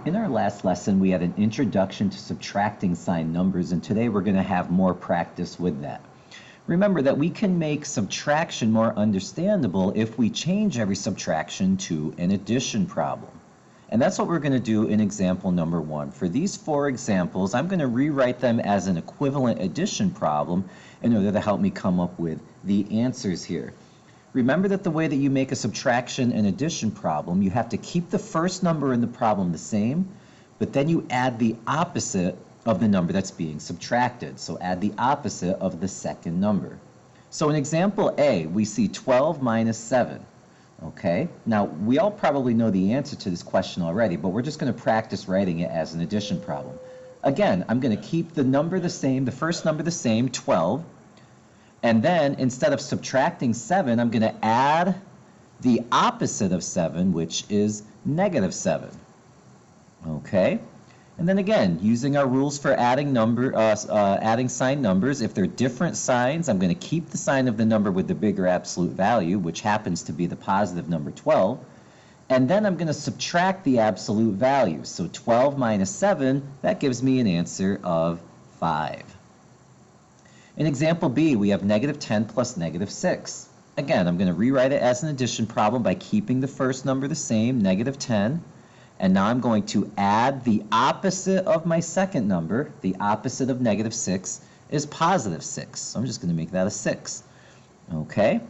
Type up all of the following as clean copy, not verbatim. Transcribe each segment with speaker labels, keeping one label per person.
Speaker 1: In our last lesson, we had an introduction to subtracting sign numbers, and today we're going to have more practice with that. Remember that we can make subtraction more understandable if we change every subtraction to an addition problem. And that's what we're going to do in example number 1. For these 4 examples, I'm going to rewrite them as an equivalent addition problem in order to help me come up with the answers here. Remember that the way that you make a subtraction and addition problem, you have to keep the first number in the problem the same, but then you add the opposite of the number that's being subtracted. So add the opposite of the second number. So in example A, we see 12 minus 7. Okay, now we all probably know the answer to this question already, but we're just going to practice writing it as an addition problem. Again, I'm going to keep the number the same, the first number the same, 12. And then, instead of subtracting 7, I'm going to add the opposite of 7, which is negative 7. Okay? And then again, using our rules for adding sign numbers, if they're different signs, I'm going to keep the sign of the number with the bigger absolute value, which happens to be the positive number 12. And then I'm going to subtract the absolute value. So 12 minus 7, that gives me an answer of 5. In example B, we have negative 10 plus negative 6. Again, I'm going to rewrite it as an addition problem by keeping the first number the same, negative 10. And now I'm going to add the opposite of my second number. The opposite of negative 6 is positive 6. So I'm just going to make that a 6. Okay?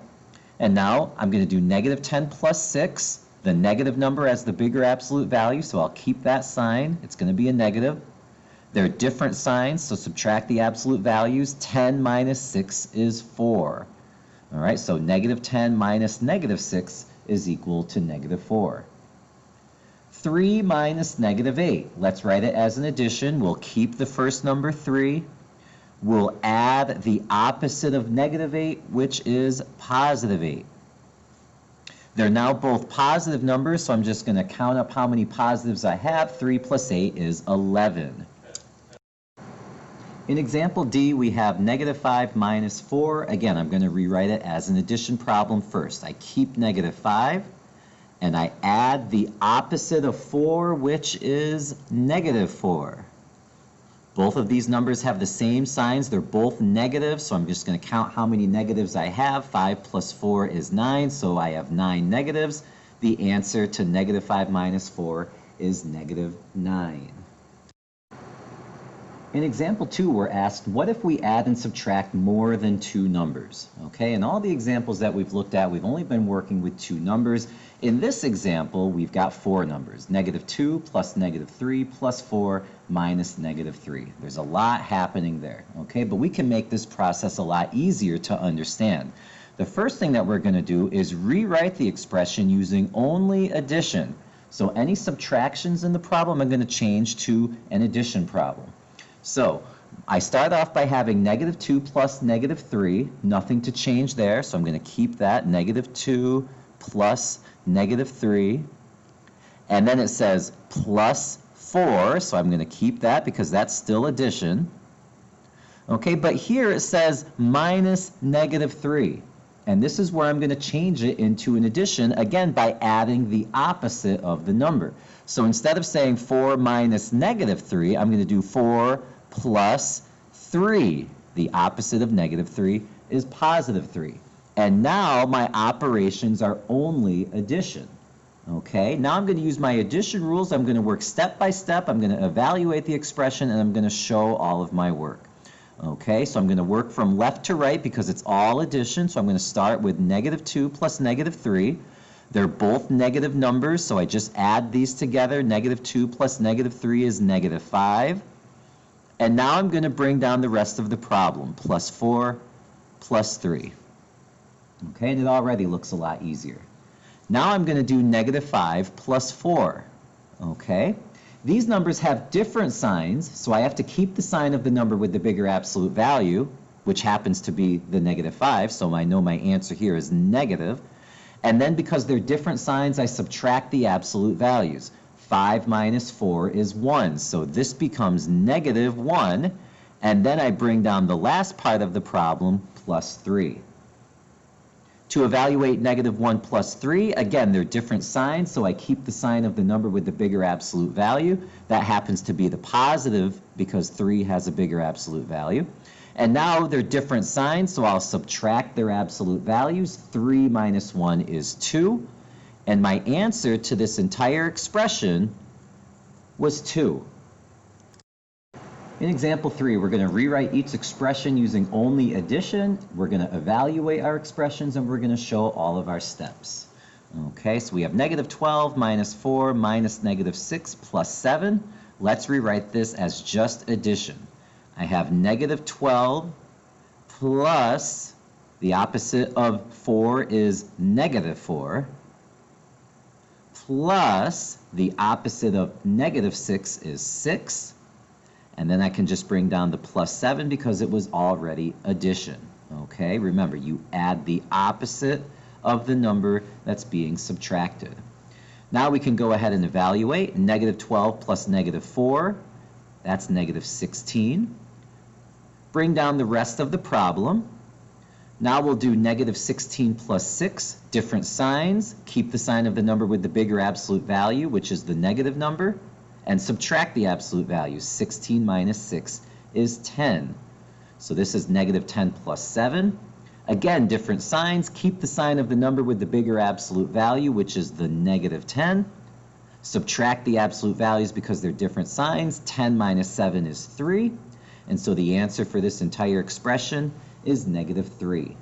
Speaker 1: And now I'm going to do negative 10 plus 6, the negative number as the bigger absolute value, so I'll keep that sign. It's going to be a negative. They're different signs, so subtract the absolute values. 10 minus 6 is 4. All right, so negative 10 minus negative 6 is equal to negative 4. 3 minus negative 8. Let's write it as an addition. We'll keep the first number 3. We'll add the opposite of negative 8, which is positive 8. They're now both positive numbers, so I'm just going to count up how many positives I have. 3 plus 8 is 11. In example D, we have negative 5 minus 4. Again, I'm going to rewrite it as an addition problem first. I keep negative 5, and I add the opposite of 4, which is negative 4. Both of these numbers have the same signs. They're both negative, so I'm just going to count how many negatives I have. 5 plus 4 is 9, so I have 9 negatives. The answer to negative 5 minus 4 is negative 9. In example 2, we're asked, what if we add and subtract more than 2 numbers? Okay, in all the examples that we've looked at, we've only been working with 2 numbers. In this example, we've got 4 numbers, negative 2 plus negative 3 plus 4 minus negative 3. There's a lot happening there, okay? But we can make this process a lot easier to understand. The first thing that we're going to do is rewrite the expression using only addition. So any subtractions in the problem I'm going to change to an addition problem. So I start off by having negative 2 plus negative 3, nothing to change there, so I'm going to keep that, negative 2 plus negative 3. And then it says plus 4, so I'm going to keep that because that's still addition. Okay, but here it says minus negative 3. And this is where I'm going to change it into an addition, again, by adding the opposite of the number. So instead of saying 4 minus negative 3, I'm going to do 4 plus 3. The opposite of negative 3 is positive 3. And now my operations are only addition. Okay, now I'm going to use my addition rules. I'm going to work step by step. I'm going to evaluate the expression, and I'm going to show all of my work. Okay, so I'm going to work from left to right because it's all addition. So I'm going to start with negative 2 plus negative 3. They're both negative numbers, so I just add these together. Negative 2 plus negative 3 is negative 5. And now I'm going to bring down the rest of the problem, plus 4 plus 3. Okay, and it already looks a lot easier. Now I'm going to do negative 5 plus 4. Okay, these numbers have different signs, so I have to keep the sign of the number with the bigger absolute value, which happens to be the negative 5, so I know my answer here is negative. And then because they're different signs, I subtract the absolute values. 5 minus 4 is 1, so this becomes negative 1, and then I bring down the last part of the problem, plus 3. To evaluate -1 plus 3, again, they're different signs, so I keep the sign of the number with the bigger absolute value. That happens to be the positive because 3 has a bigger absolute value. And now they're different signs, so I'll subtract their absolute values. 3 minus 1 is 2. And my answer to this entire expression was 2. In example 3, we're going to rewrite each expression using only addition. We're going to evaluate our expressions, and we're going to show all of our steps. Okay, so we have -12 minus 4 minus -6 plus 7. Let's rewrite this as just addition. I have -12 plus, the opposite of 4 is -4, plus the opposite of -6 is 6. And then I can just bring down the plus 7 because it was already addition. Okay, remember, you add the opposite of the number that's being subtracted. Now we can go ahead and evaluate. -12 plus -4, that's -16. Bring down the rest of the problem. Now we'll do -16 plus 6, different signs. Keep the sign of the number with the bigger absolute value, which is the negative number, and subtract the absolute value. 16 minus 6 is 10. So this is -10 plus 7. Again, different signs. Keep the sign of the number with the bigger absolute value, which is the -10. Subtract the absolute values because they're different signs. 10 minus 7 is 3. And so the answer for this entire expression is -3.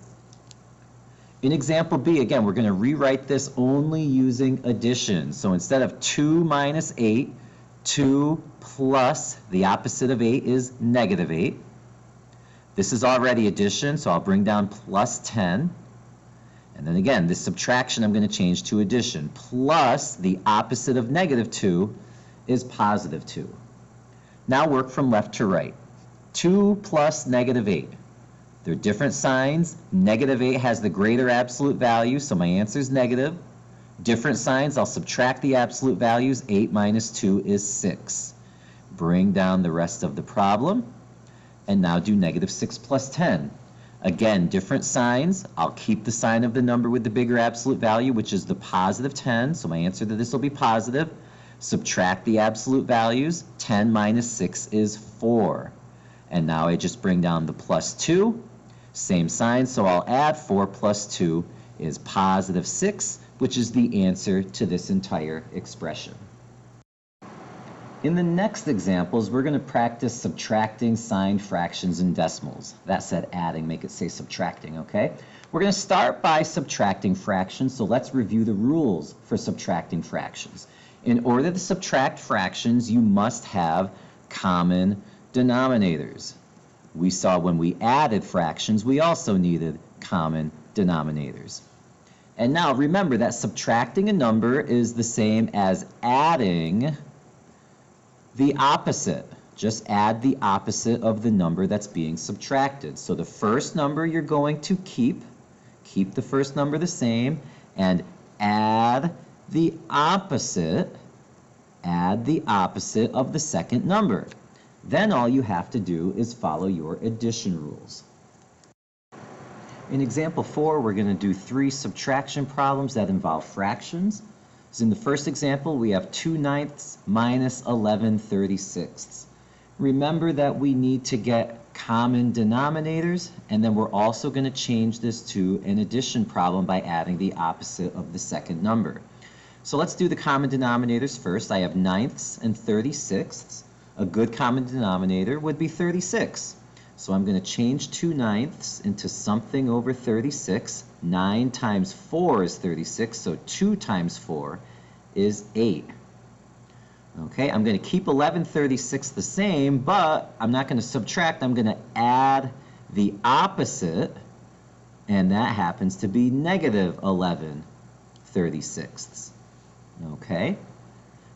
Speaker 1: In example B, again, we're going to rewrite this only using addition. So instead of 2 minus 8, 2 plus the opposite of 8 is -8. This is already addition, so I'll bring down plus 10. And then again, this subtraction I'm going to change to addition. Plus the opposite of -2 is +2. Now work from left to right. 2 plus -8. They're different signs. -8 has the greater absolute value, so my answer is negative. Different signs, I'll subtract the absolute values. 8 minus 2 is 6. Bring down the rest of the problem, and now do -6 plus 10. Again, different signs. I'll keep the sign of the number with the bigger absolute value, which is the +10, so my answer to this will be positive. Subtract the absolute values. 10 minus 6 is 4. And now I just bring down the +2. Same sign, so I'll add 4 plus 2 is +6, which is the answer to this entire expression. In the next examples, we're going to practice subtracting signed fractions and decimals. That said adding, make it say subtracting, okay? We're going to start by subtracting fractions, so let's review the rules for subtracting fractions. In order to subtract fractions, you must have common denominators. We saw when we added fractions, we also needed common denominators. And now remember that subtracting a number is the same as adding the opposite. Just add the opposite of the number that's being subtracted. So the first number you're going to keep the first number the same, and add the opposite of the second number. Then all you have to do is follow your addition rules. In example 4, we're going to do 3 subtraction problems that involve fractions. So in the first example, we have 2/9 minus 11/36. Remember that we need to get common denominators, and then we're also going to change this to an addition problem by adding the opposite of the second number. So let's do the common denominators first. I have 9ths and 36ths. A good common denominator would be 36. So I'm going to change 2/9 into something over 36. 9 times 4 is 36, so 2 times 4 is 8. Okay, I'm going to keep 11/36 the same, but I'm not going to subtract. I'm going to add the opposite, and that happens to be -11/36. Okay,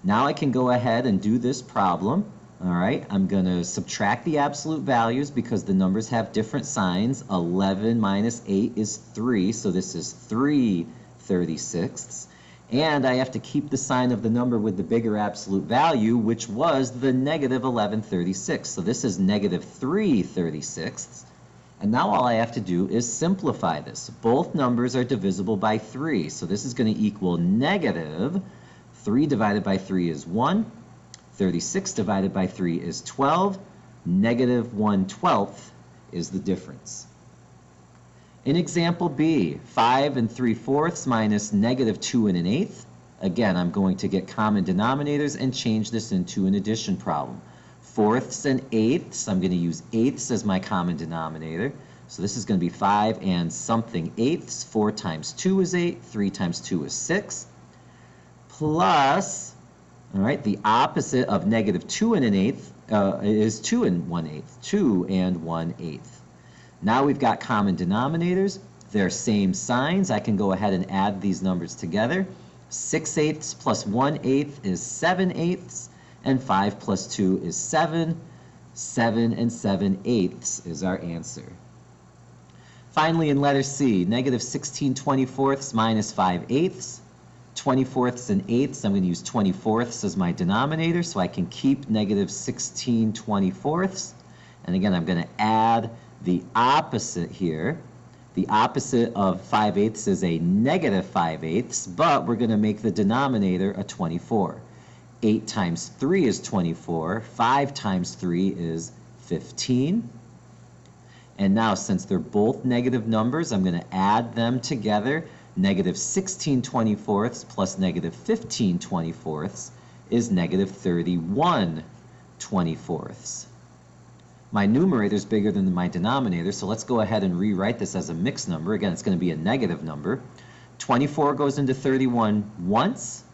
Speaker 1: now I can go ahead and do this problem. All right, I'm going to subtract the absolute values because the numbers have different signs. 11 minus 8 is 3, so this is 3/36. And I have to keep the sign of the number with the bigger absolute value, which was the -11/36. So this is -3/36. And now all I have to do is simplify this. Both numbers are divisible by 3, so this is going to equal negative 3 divided by 3 is 1, 36 divided by 3 is 12, negative 1/12 is the difference. In example B, 5 3/4 minus negative 2 1/8. Again, I'm going to get common denominators and change this into an addition problem. Fourths and eighths, I'm going to use eighths as my common denominator. So this is going to be 5 and something eighths. 4 times 2 is 8. 3 times 2 is 6. Plus, all right, the opposite of negative 2 1/8 is 2 1/8. 2 1/8. Now we've got common denominators. They're same signs. I can go ahead and add these numbers together. 6/8 plus 1/8 is 7/8, and 5 plus 2 is 7. 7 7/8 is our answer. Finally, in letter C, negative 16/24 minus 5/8. 24ths and eighths, I'm going to use 24ths as my denominator, so I can keep negative 16/24. And again, I'm going to add the opposite here. The opposite of 5/8 is a negative 5/8, but we're going to make the denominator a 24. 8 times 3 is 24. 5 times 3 is 15. And now, since they're both negative numbers, I'm going to add them together. Negative 16/24 plus negative 15/24 is negative 31/24. My numerator is bigger than my denominator, so let's go ahead and rewrite this as a mixed number. Again, it's going to be a negative number. 24 goes into 31 once,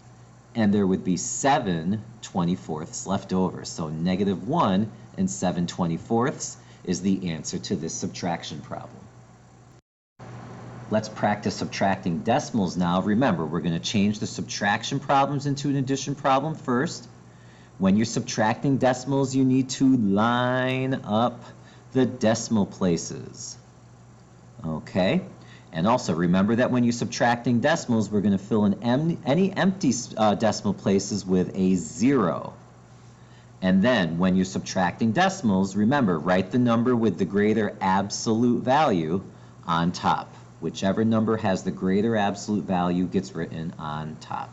Speaker 1: and there would be 7/24 left over. So negative 1 and 7/24 is the answer to this subtraction problem. Let's practice subtracting decimals now. Remember, we're going to change the subtraction problems into an addition problem first. When you're subtracting decimals, you need to line up the decimal places. Okay? And also remember that when you're subtracting decimals, we're going to fill in any empty decimal places with a 0. And then when you're subtracting decimals, remember, write the number with the greater absolute value on top. Whichever number has the greater absolute value gets written on top.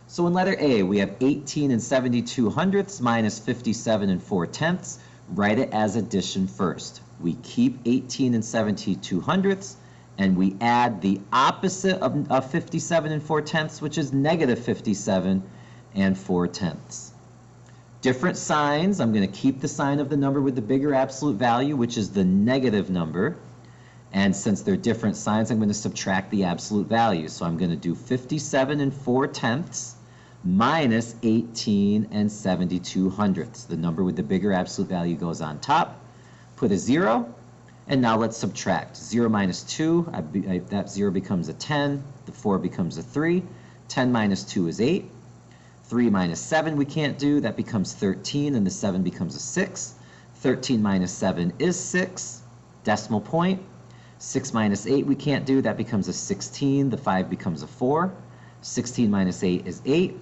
Speaker 1: So in letter A, we have 18 72/100 minus 57 4/10. Write it as addition first. We keep 18 72/100 and we add the opposite of 57 4/10, which is negative 57 4/10. Different signs. I'm going to keep the sign of the number with the bigger absolute value, which is the negative number. And since they're different signs, I'm going to subtract the absolute value. So I'm going to do 57 4/10 minus 18 72/100. The number with the bigger absolute value goes on top. Put a 0. And now let's subtract. 0 minus 2, that 0 becomes a 10. The 4 becomes a 3. 10 minus 2 is 8. 3 minus 7 we can't do. That becomes 13, and the 7 becomes a 6. 13 minus 7 is 6. Decimal point. 6 minus 8 we can't do. That becomes a 16. The 5 becomes a 4. 16 minus 8 is 8.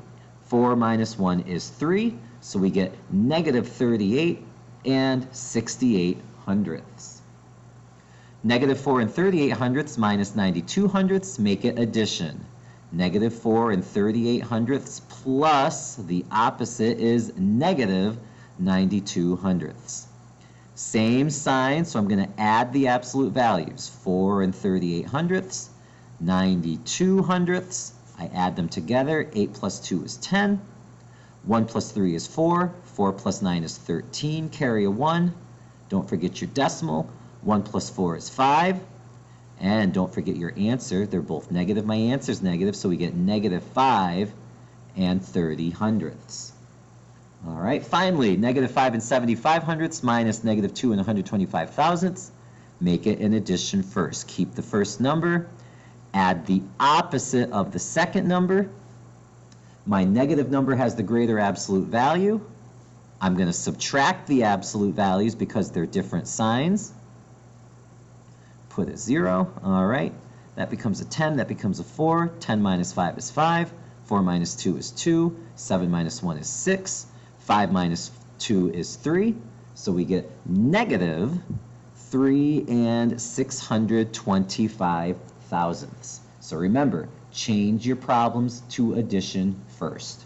Speaker 1: 4 minus 1 is 3. So we get negative 38 68/100. Negative 4 38/100 minus 92/100 make it addition. Negative 4 38/100 plus the opposite is negative 92/100. Same sign, so I'm going to add the absolute values. 4 38/100, 92/100. I add them together. 8 plus 2 is 10. 1 plus 3 is 4. 4 plus 9 is 13. Carry a 1. Don't forget your decimal. 1 plus 4 is 5. And don't forget your answer. They're both negative. My answer is negative, so we get negative 5 30/100. All right, finally, negative 5 75/100 minus negative 2 125,000. Make it an addition first. Keep the first number. Add the opposite of the second number. My negative number has the greater absolute value. I'm going to subtract the absolute values because they're different signs. Put a 0. All right, that becomes a 10. That becomes a 4. 10 minus 5 is 5. 4 minus 2 is 2. 7 minus 1 is 6. 5 minus 2 is 3. So we get negative 3 and 625 thousandths. So remember, change your problems to addition first.